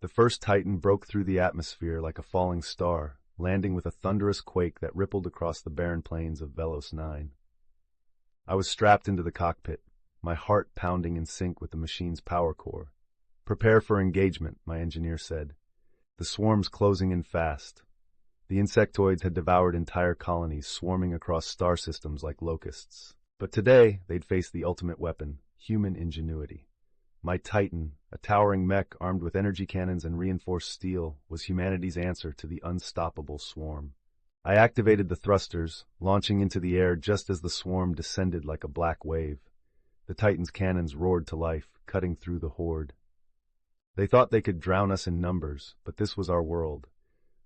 The first Titan broke through the atmosphere like a falling star, landing with a thunderous quake that rippled across the barren plains of Velos 9. I was strapped into the cockpit, my heart pounding in sync with the machine's power core. "Prepare for engagement," my engineer said. The swarm's closing in fast. The insectoids had devoured entire colonies, swarming across star systems like locusts. But today, they'd face the ultimate weapon, human ingenuity. My Titan, a towering mech armed with energy cannons and reinforced steel, was humanity's answer to the unstoppable swarm. I activated the thrusters, launching into the air just as the swarm descended like a black wave. The Titan's cannons roared to life, cutting through the horde. They thought they could drown us in numbers, but this was our world.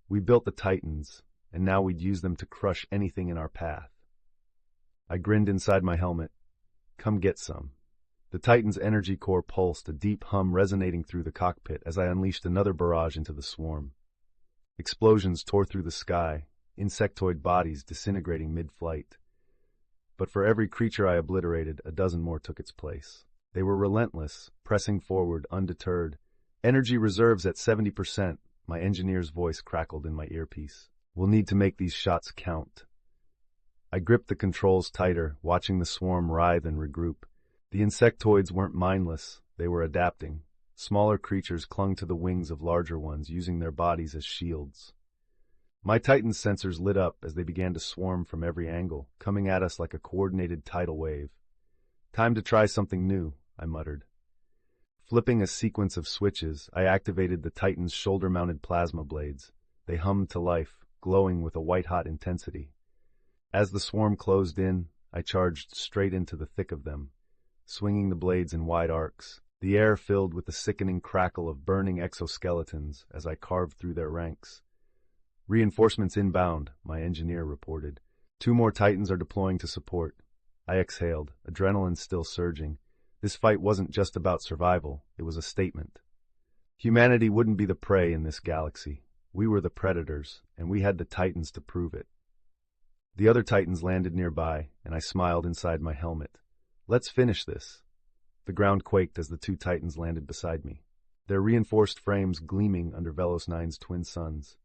We built the Titans, and now we'd use them to crush anything in our path. I grinned inside my helmet. "Come get some." The Titan's energy core pulsed, a deep hum resonating through the cockpit as I unleashed another barrage into the swarm. Explosions tore through the sky, insectoid bodies disintegrating mid-flight. But for every creature I obliterated, a dozen more took its place. They were relentless, pressing forward, undeterred. "Energy reserves at 70%, my engineer's voice crackled in my earpiece. "We'll need to make these shots count." I gripped the controls tighter, watching the swarm writhe and regroup. The insectoids weren't mindless, they were adapting. Smaller creatures clung to the wings of larger ones, using their bodies as shields. My Titan's sensors lit up as they began to swarm from every angle, coming at us like a coordinated tidal wave. "Time to try something new," I muttered. Flipping a sequence of switches, I activated the Titan's shoulder-mounted plasma blades. They hummed to life, glowing with a white-hot intensity. As the swarm closed in, I charged straight into the thick of them, swinging the blades in wide arcs. The air filled with the sickening crackle of burning exoskeletons as I carved through their ranks. "Reinforcements inbound," my engineer reported. "2 more Titans are deploying to support." I exhaled, adrenaline still surging. This fight wasn't just about survival, it was a statement. Humanity wouldn't be the prey in this galaxy. We were the predators, and we had the Titans to prove it. The other Titans landed nearby, and I smiled inside my helmet. "Let's finish this." The ground quaked as the 2 Titans landed beside me, their reinforced frames gleaming under Velos 9's twin suns.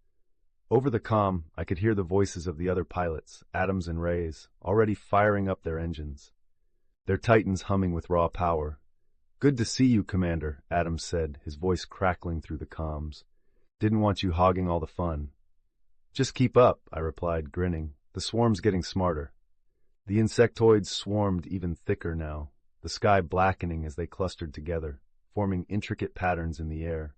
Over the comm, I could hear the voices of the other pilots, Adams and Reyes, already firing up their engines. Their Titans humming with raw power. "Good to see you, Commander," Adams said, his voice crackling through the comms. "Didn't want you hogging all the fun." "Just keep up," I replied, grinning. "The swarm's getting smarter." The insectoids swarmed even thicker now, the sky blackening as they clustered together, forming intricate patterns in the air.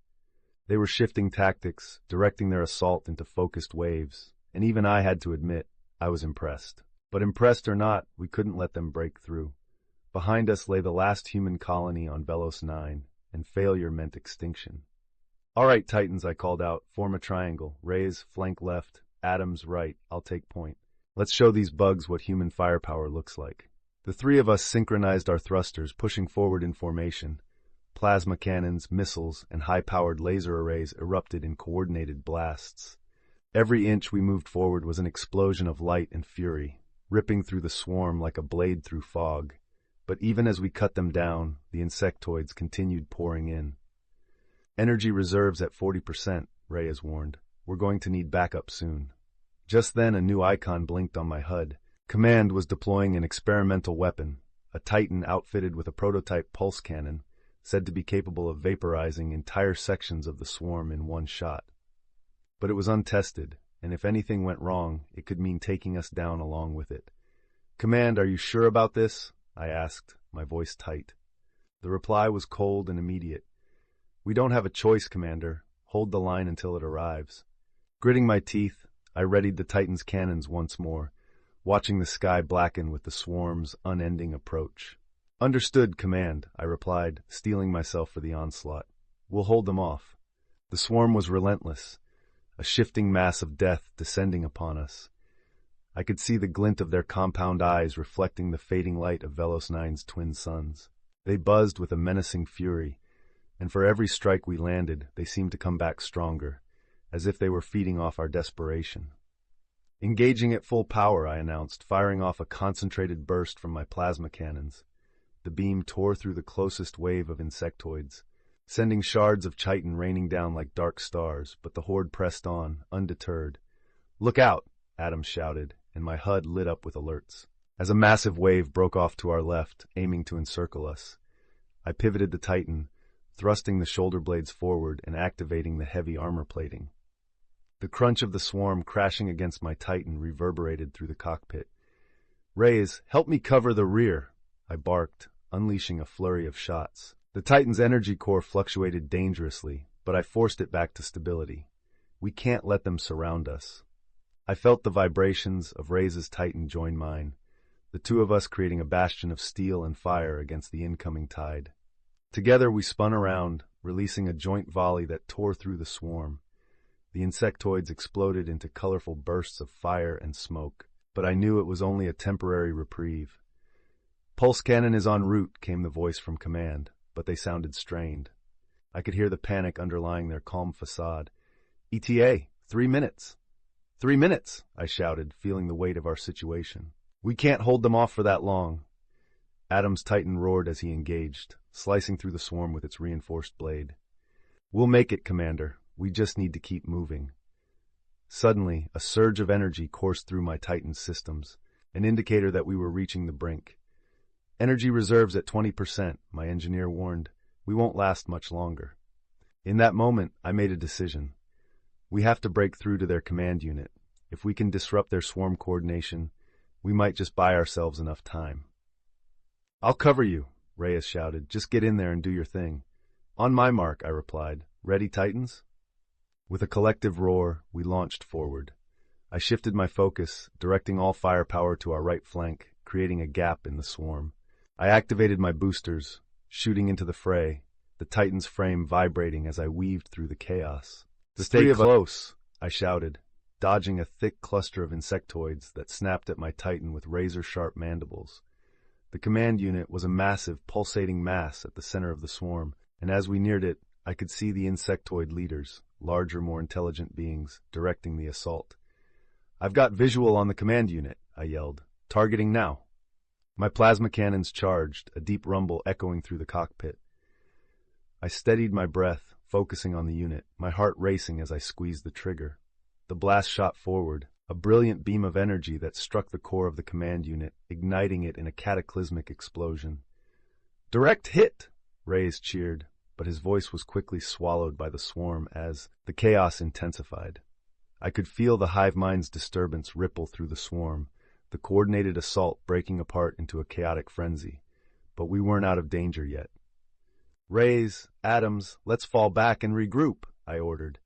They were shifting tactics, directing their assault into focused waves, and even I had to admit, I was impressed. But impressed or not, we couldn't let them break through. Behind us lay the last human colony on Velos 9, and failure meant extinction. "All right, Titans," I called out, "form a triangle. Reyes, flank left, Adams, right, I'll take point. Let's show these bugs what human firepower looks like." The 3 of us synchronized our thrusters, pushing forward in formation. Plasma cannons, missiles, and high-powered laser arrays erupted in coordinated blasts. Every inch we moved forward was an explosion of light and fury, ripping through the swarm like a blade through fog. But even as we cut them down, the insectoids continued pouring in. "Energy reserves at 40%, Reyes warned. "We're going to need backup soon." Just then, a new icon blinked on my HUD. Command was deploying an experimental weapon, a Titan outfitted with a prototype pulse cannon, said to be capable of vaporizing entire sections of the swarm in one shot. But it was untested, and if anything went wrong, it could mean taking us down along with it. "Command, are you sure about this?" I asked, my voice tight. The reply was cold and immediate. "We don't have a choice, Commander. Hold the line until it arrives." Gritting my teeth, I readied the Titan's cannons once more, watching the sky blacken with the swarm's unending approach. "Understood, Command," I replied, steeling myself for the onslaught. "We'll hold them off." The swarm was relentless, a shifting mass of death descending upon us. I could see the glint of their compound eyes reflecting the fading light of Velos 9's twin suns. They buzzed with a menacing fury, and for every strike we landed, they seemed to come back stronger, as if they were feeding off our desperation. "Engaging at full power," I announced, firing off a concentrated burst from my plasma cannons. The beam tore through the closest wave of insectoids, sending shards of chitin raining down like dark stars, but the horde pressed on, undeterred. "Look out!" Adams shouted, and my HUD lit up with alerts. As a massive wave broke off to our left, aiming to encircle us, I pivoted the Titan, thrusting the shoulder blades forward and activating the heavy armor plating. The crunch of the swarm crashing against my Titan reverberated through the cockpit. "Rays, help me cover the rear," I barked, unleashing a flurry of shots. The Titan's energy core fluctuated dangerously, but I forced it back to stability. We can't let them surround us. I felt the vibrations of Rays' Titan join mine, the two of us creating a bastion of steel and fire against the incoming tide. Together we spun around, releasing a joint volley that tore through the swarm. The insectoids exploded into colorful bursts of fire and smoke, but I knew it was only a temporary reprieve. "Pulse cannon is en route," came the voice from command, but they sounded strained. I could hear the panic underlying their calm facade. "ETA, 3 minutes." 3 minutes, I shouted, feeling the weight of our situation. "We can't hold them off for that long." Adam's Titan roared as he engaged, slicing through the swarm with its reinforced blade. "We'll make it, Commander. We just need to keep moving." Suddenly, a surge of energy coursed through my Titan's systems, an indicator that we were reaching the brink. "Energy reserves at 20%, my engineer warned. "We won't last much longer." In that moment, I made a decision. We have to break through to their command unit. If we can disrupt their swarm coordination, we might just buy ourselves enough time. "I'll cover you," Reyes shouted. "Just get in there and do your thing." "On my mark," I replied. "Ready, Titans?" With a collective roar, we launched forward. I shifted my focus, directing all firepower to our right flank, creating a gap in the swarm. I activated my boosters, shooting into the fray, the Titan's frame vibrating as I weaved through the chaos. "Stay close," I shouted, dodging a thick cluster of insectoids that snapped at my Titan with razor-sharp mandibles. The command unit was a massive, pulsating mass at the center of the swarm, and as we neared it, I could see the insectoid leaders, larger, more intelligent beings, directing the assault. "I've got visual on the command unit," I yelled. "Targeting now." My plasma cannons charged, a deep rumble echoing through the cockpit. I steadied my breath, focusing on the unit, my heart racing as I squeezed the trigger. The blast shot forward, a brilliant beam of energy that struck the core of the command unit, igniting it in a cataclysmic explosion. "Direct hit!" Reyes cheered, but his voice was quickly swallowed by the swarm as the chaos intensified. I could feel the hive mind's disturbance ripple through the swarm, the coordinated assault breaking apart into a chaotic frenzy. But we weren't out of danger yet. "Reyes, Adams, let's fall back and regroup," I ordered.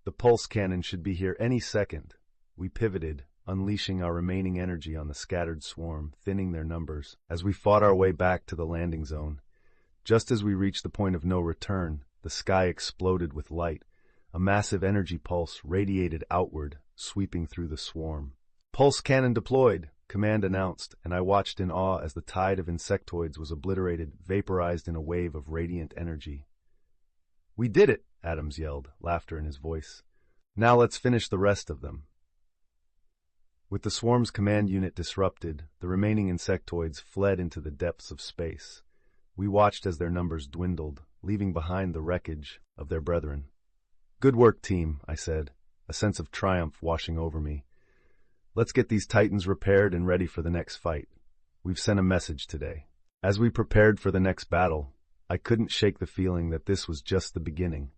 "The pulse cannon should be here any second." We pivoted, unleashing our remaining energy on the scattered swarm, thinning their numbers, as we fought our way back to the landing zone. Just as we reached the point of no return, the sky exploded with light. A massive energy pulse radiated outward, sweeping through the swarm. "Pulse cannon deployed," command announced, and I watched in awe as the tide of insectoids was obliterated, vaporized in a wave of radiant energy. "We did it!" Adams yelled, laughter in his voice. "Now let's finish the rest of them." With the swarm's command unit disrupted, the remaining insectoids fled into the depths of space. We watched as their numbers dwindled, leaving behind the wreckage of their brethren. "Good work, team," I said, a sense of triumph washing over me. "Let's get these Titans repaired and ready for the next fight. We've sent a message today." As we prepared for the next battle, I couldn't shake the feeling that this was just the beginning.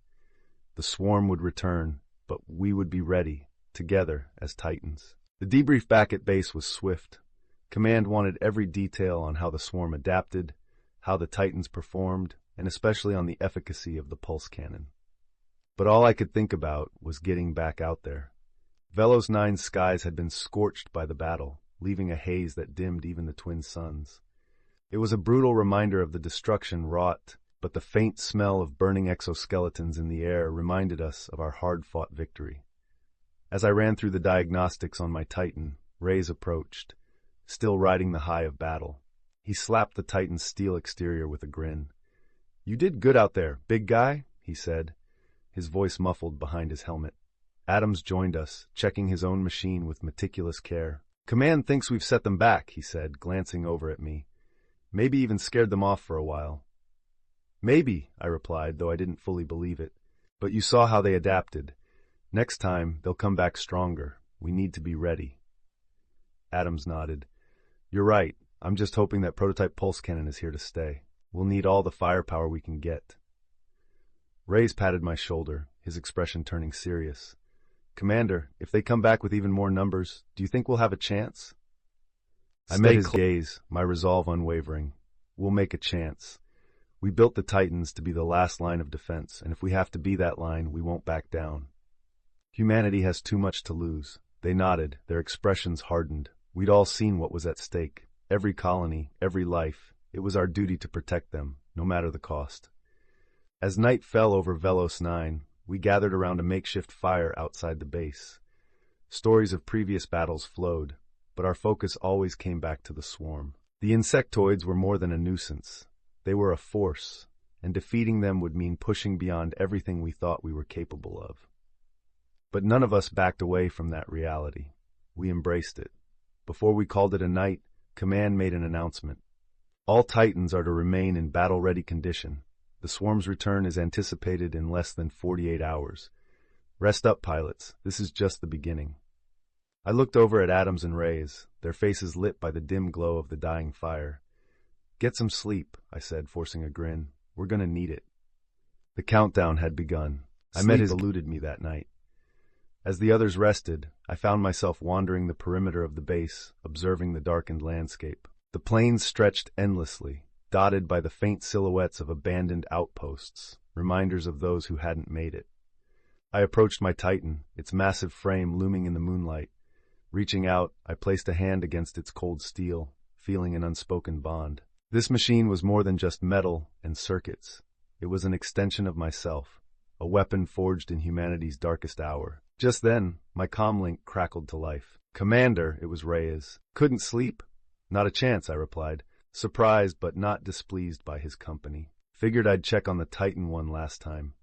The swarm would return, but we would be ready, together as Titans. The debrief back at base was swift. Command wanted every detail on how the swarm adapted, how the Titans performed, and especially on the efficacy of the pulse cannon. But all I could think about was getting back out there. Velos 9's skies had been scorched by the battle, leaving a haze that dimmed even the twin suns. It was a brutal reminder of the destruction wrought, but the faint smell of burning exoskeletons in the air reminded us of our hard-fought victory. As I ran through the diagnostics on my Titan, Reyes approached, still riding the high of battle. He slapped the Titan's steel exterior with a grin. "You did good out there, big guy," he said, his voice muffled behind his helmet. Adams joined us, checking his own machine with meticulous care. "Command thinks we've set them back," he said, glancing over at me. "Maybe even scared them off for a while." Maybe, I replied, though I didn't fully believe it. But you saw how they adapted. Next time, they'll come back stronger. We need to be ready. Adams nodded. You're right. I'm just hoping that prototype pulse cannon is here to stay. We'll need all the firepower we can get. Reyes patted my shoulder, his expression turning serious. Commander, if they come back with even more numbers, do you think we'll have a chance? I met his gaze, my resolve unwavering. We'll make a chance. We built the Titans to be the last line of defense, and if we have to be that line, we won't back down. Humanity has too much to lose. They nodded, their expressions hardened. We'd all seen what was at stake. Every colony, every life. It was our duty to protect them, no matter the cost. As night fell over Velos 9, we gathered around a makeshift fire outside the base. Stories of previous battles flowed, but our focus always came back to the swarm. The insectoids were more than a nuisance. They were a force, and defeating them would mean pushing beyond everything we thought we were capable of. But none of us backed away from that reality. We embraced it. Before we called it a night, Command made an announcement. All Titans are to remain in battle-ready condition. The swarm's return is anticipated in less than 48 hours. Rest up, pilots. This is just the beginning. I looked over at Adams and Reyes, their faces lit by the dim glow of the dying fire. Get some sleep, I said, forcing a grin. We're gonna need it. The countdown had begun. Sleep eluded me that night. As the others rested, I found myself wandering the perimeter of the base, observing the darkened landscape. The plains stretched endlessly, dotted by the faint silhouettes of abandoned outposts, reminders of those who hadn't made it. I approached my Titan, its massive frame looming in the moonlight. Reaching out, I placed a hand against its cold steel, feeling an unspoken bond. This machine was more than just metal and circuits. It was an extension of myself, a weapon forged in humanity's darkest hour. Just then, my comlink crackled to life. Commander, it was Reyes. Couldn't sleep? Not a chance, I replied, surprised but not displeased by his company. Figured I'd check on the Titan one last time.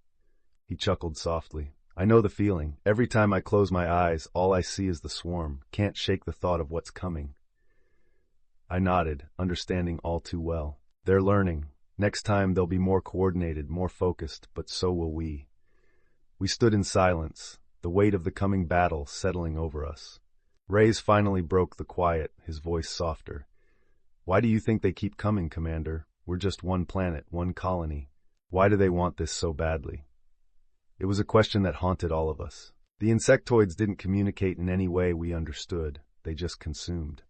He chuckled softly. I know the feeling. Every time I close my eyes, all I see is the swarm. Can't shake the thought of what's coming. I nodded, understanding all too well. They're learning. Next time they'll be more coordinated, more focused, but so will we. We stood in silence, the weight of the coming battle settling over us. Reyes finally broke the quiet, his voice softer. Why do you think they keep coming, Commander? We're just one planet, one colony. Why do they want this so badly? It was a question that haunted all of us. The insectoids didn't communicate in any way we understood. They just consumed.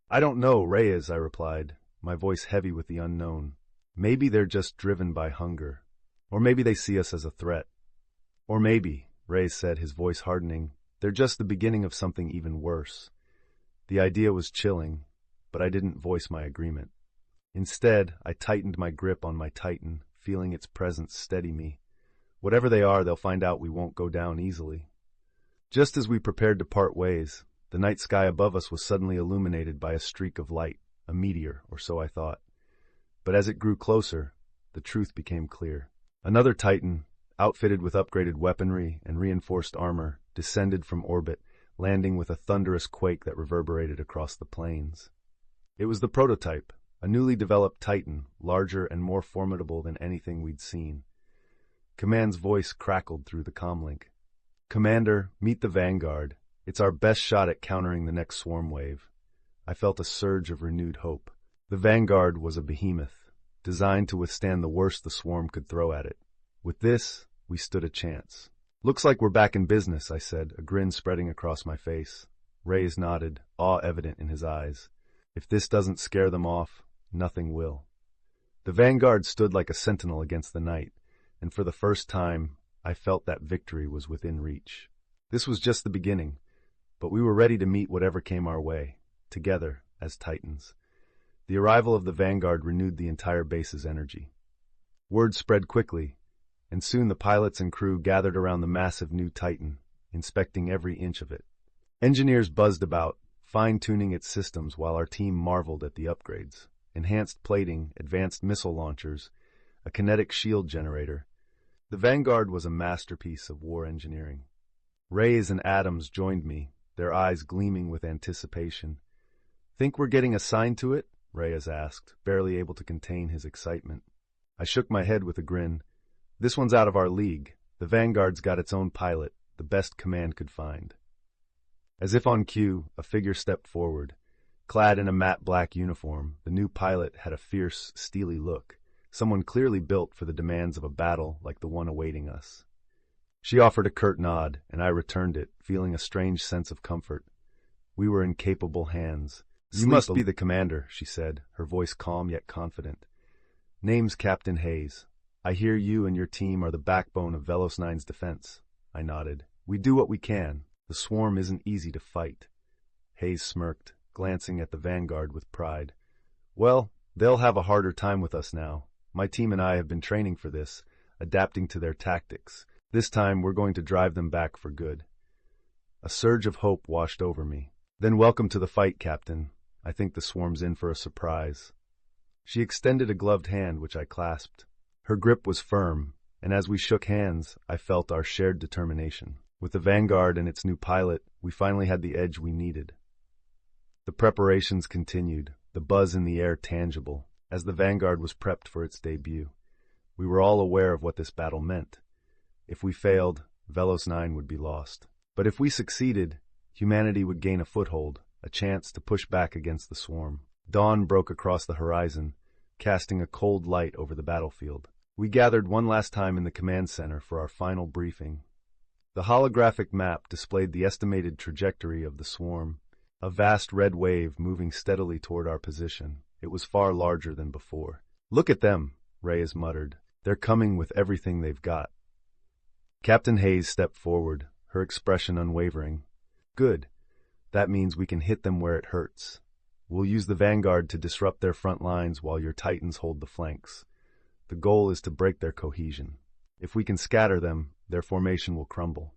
I don't know, Reyes, I replied, my voice heavy with the unknown. Maybe they're just driven by hunger. Or maybe they see us as a threat. Or maybe, Reyes said, his voice hardening, they're just the beginning of something even worse. The idea was chilling, but I didn't voice my agreement. Instead, I tightened my grip on my Titan, feeling its presence steady me. Whatever they are, they'll find out we won't go down easily. Just as we prepared to part ways, the night sky above us was suddenly illuminated by a streak of light, a meteor, or so I thought. But as it grew closer, the truth became clear. Another Titan, outfitted with upgraded weaponry and reinforced armor, descended from orbit, landing with a thunderous quake that reverberated across the plains. It was the prototype, a newly developed Titan, larger and more formidable than anything we'd seen. Command's voice crackled through the comlink. Commander, meet the Vanguard. It's our best shot at countering the next swarm wave. I felt a surge of renewed hope. The Vanguard was a behemoth, designed to withstand the worst the swarm could throw at it. With this, we stood a chance. Looks like we're back in business, I said, a grin spreading across my face. Reyes nodded, awe evident in his eyes. If this doesn't scare them off, nothing will. The Vanguard stood like a sentinel against the night, and for the first time, I felt that victory was within reach. This was just the beginning, but we were ready to meet whatever came our way, together as Titans. The arrival of the Vanguard renewed the entire base's energy. Word spread quickly, and soon the pilots and crew gathered around the massive new Titan, inspecting every inch of it. Engineers buzzed about, fine-tuning its systems while our team marveled at the upgrades. Enhanced plating, advanced missile launchers, a kinetic shield generator. The Vanguard was a masterpiece of war engineering. Reyes and Adams joined me, their eyes gleaming with anticipation. Think we're getting assigned to it? Reyes asked, barely able to contain his excitement. I shook my head with a grin. This one's out of our league. The Vanguard's got its own pilot, the best command could find. As if on cue, a figure stepped forward. Clad in a matte black uniform, the new pilot had a fierce, steely look, someone clearly built for the demands of a battle like the one awaiting us. She offered a curt nod, and I returned it, feeling a strange sense of comfort. We were in capable hands. You must be the commander, she said, her voice calm yet confident. Name's Captain Hayes. I hear you and your team are the backbone of Velos 9's defense. I nodded. We do what we can. The swarm isn't easy to fight. Hayes smirked, glancing at the Vanguard with pride. Well, they'll have a harder time with us now. My team and I have been training for this, adapting to their tactics. This time we're going to drive them back for good. A surge of hope washed over me. Then welcome to the fight, Captain. I think the swarm's in for a surprise. She extended a gloved hand, which I clasped. Her grip was firm, and as we shook hands, I felt our shared determination. With the Vanguard and its new pilot, we finally had the edge we needed. The preparations continued, the buzz in the air tangible, as the Vanguard was prepped for its debut. We were all aware of what this battle meant. If we failed, Velos 9 would be lost. But if we succeeded, humanity would gain a foothold, a chance to push back against the swarm. Dawn broke across the horizon, casting a cold light over the battlefield. We gathered one last time in the command center for our final briefing. The holographic map displayed the estimated trajectory of the swarm, a vast red wave moving steadily toward our position. It was far larger than before. Look at them, Reyes muttered. They're coming with everything they've got. Captain Hayes stepped forward, her expression unwavering. Good. That means we can hit them where it hurts. We'll use the Vanguard to disrupt their front lines while your Titans hold the flanks. The goal is to break their cohesion. If we can scatter them, their formation will crumble.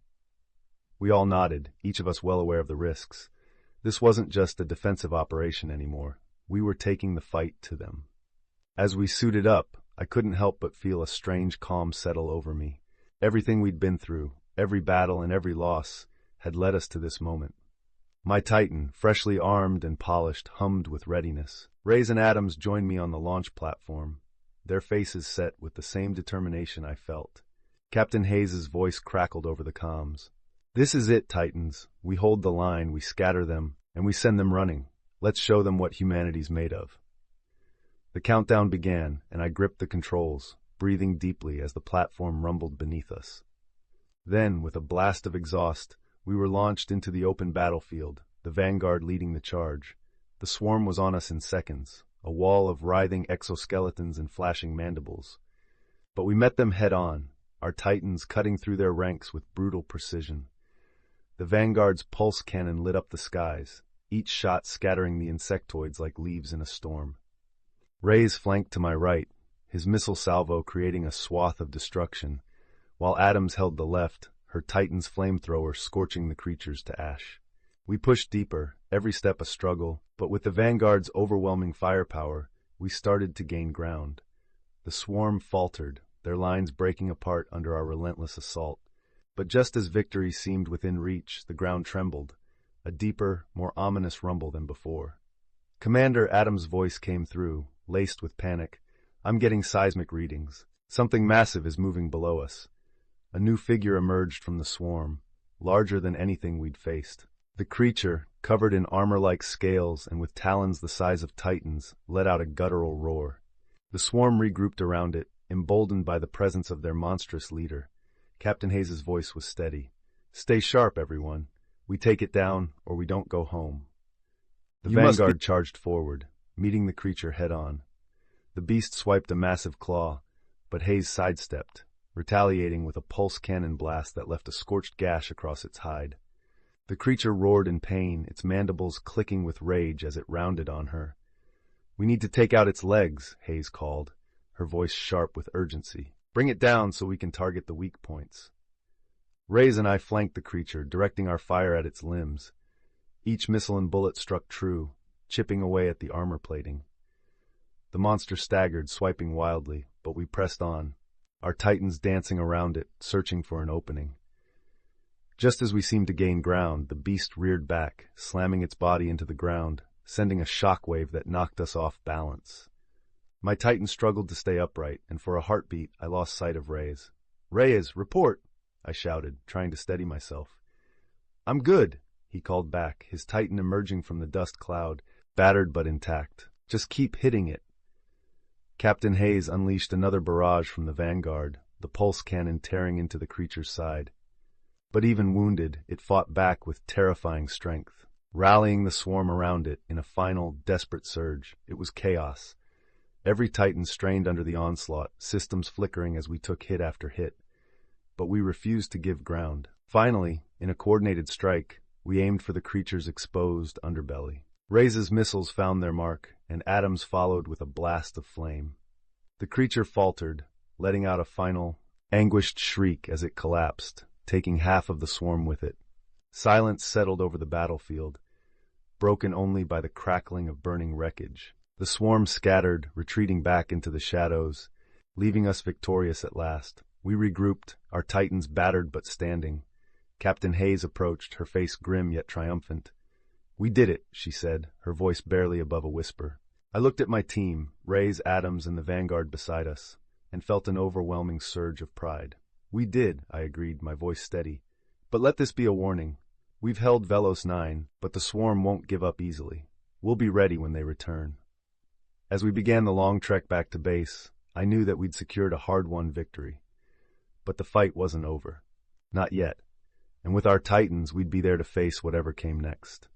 We all nodded, each of us well aware of the risks. This wasn't just a defensive operation anymore. We were taking the fight to them. As we suited up, I couldn't help but feel a strange calm settle over me. Everything we'd been through, every battle and every loss, had led us to this moment. My Titan, freshly armed and polished, hummed with readiness. Reyes and Adams joined me on the launch platform, their faces set with the same determination I felt. Captain Hayes' voice crackled over the comms. This is it, Titans. We hold the line, we scatter them, and we send them running. Let's show them what humanity's made of. The countdown began, and I gripped the controls, breathing deeply as the platform rumbled beneath us. Then, with a blast of exhaust, we were launched into the open battlefield, the Vanguard leading the charge. The swarm was on us in seconds, a wall of writhing exoskeletons and flashing mandibles. But we met them head-on, our Titans cutting through their ranks with brutal precision. The Vanguard's pulse cannon lit up the skies, each shot scattering the insectoids like leaves in a storm. Reyes flanked to my right, his missile salvo creating a swath of destruction, while Adams held the left, her Titan's flamethrower scorching the creatures to ash. We pushed deeper, every step a struggle, but with the Vanguard's overwhelming firepower, we started to gain ground. The swarm faltered, their lines breaking apart under our relentless assault. But just as victory seemed within reach, the ground trembled, a deeper, more ominous rumble than before. Commander Adams' voice came through, laced with panic. I'm getting seismic readings. Something massive is moving below us. A new figure emerged from the swarm, larger than anything we'd faced. The creature, covered in armor-like scales and with talons the size of titans, let out a guttural roar. The swarm regrouped around it, emboldened by the presence of their monstrous leader. Captain Hayes' voice was steady. Stay sharp, everyone. We take it down, or we don't go home. The Vanguard charged forward, meeting the creature head-on. The beast swiped a massive claw, but Hayes sidestepped, retaliating with a pulse cannon blast that left a scorched gash across its hide. The creature roared in pain, its mandibles clicking with rage as it rounded on her. We need to take out its legs, Hayes called, her voice sharp with urgency. Bring it down so we can target the weak points. Reyes and I flanked the creature, directing our fire at its limbs. Each missile and bullet struck true, chipping away at the armor plating. The monster staggered, swiping wildly, but we pressed on, our titans dancing around it, searching for an opening. Just as we seemed to gain ground, the beast reared back, slamming its body into the ground, sending a shockwave that knocked us off balance. My Titan struggled to stay upright, and for a heartbeat, I lost sight of Reyes. "Reyes, report!" I shouted, trying to steady myself. "I'm good," he called back, his Titan emerging from the dust cloud, battered but intact. "Just keep hitting it." Captain Hayes unleashed another barrage from the vanguard, the pulse cannon tearing into the creature's side. But even wounded, it fought back with terrifying strength, rallying the swarm around it in a final, desperate surge. It was chaos. Every Titan strained under the onslaught, systems flickering as we took hit after hit. But we refused to give ground. Finally, in a coordinated strike, we aimed for the creature's exposed underbelly. Reyes' missiles found their mark, and Adams followed with a blast of flame. The creature faltered, letting out a final, anguished shriek as it collapsed, taking half of the swarm with it. Silence settled over the battlefield, broken only by the crackling of burning wreckage. The swarm scattered, retreating back into the shadows, leaving us victorious at last. We regrouped, our Titans battered but standing. Captain Hayes approached, her face grim yet triumphant. "We did it," she said, her voice barely above a whisper. I looked at my team, Reyes, Adams, and the vanguard beside us, and felt an overwhelming surge of pride. "We did," I agreed, my voice steady. "But let this be a warning. We've held Velos 9, but the swarm won't give up easily. We'll be ready when they return." As we began the long trek back to base, I knew that we'd secured a hard-won victory. But the fight wasn't over. Not yet. And with our Titans, we'd be there to face whatever came next.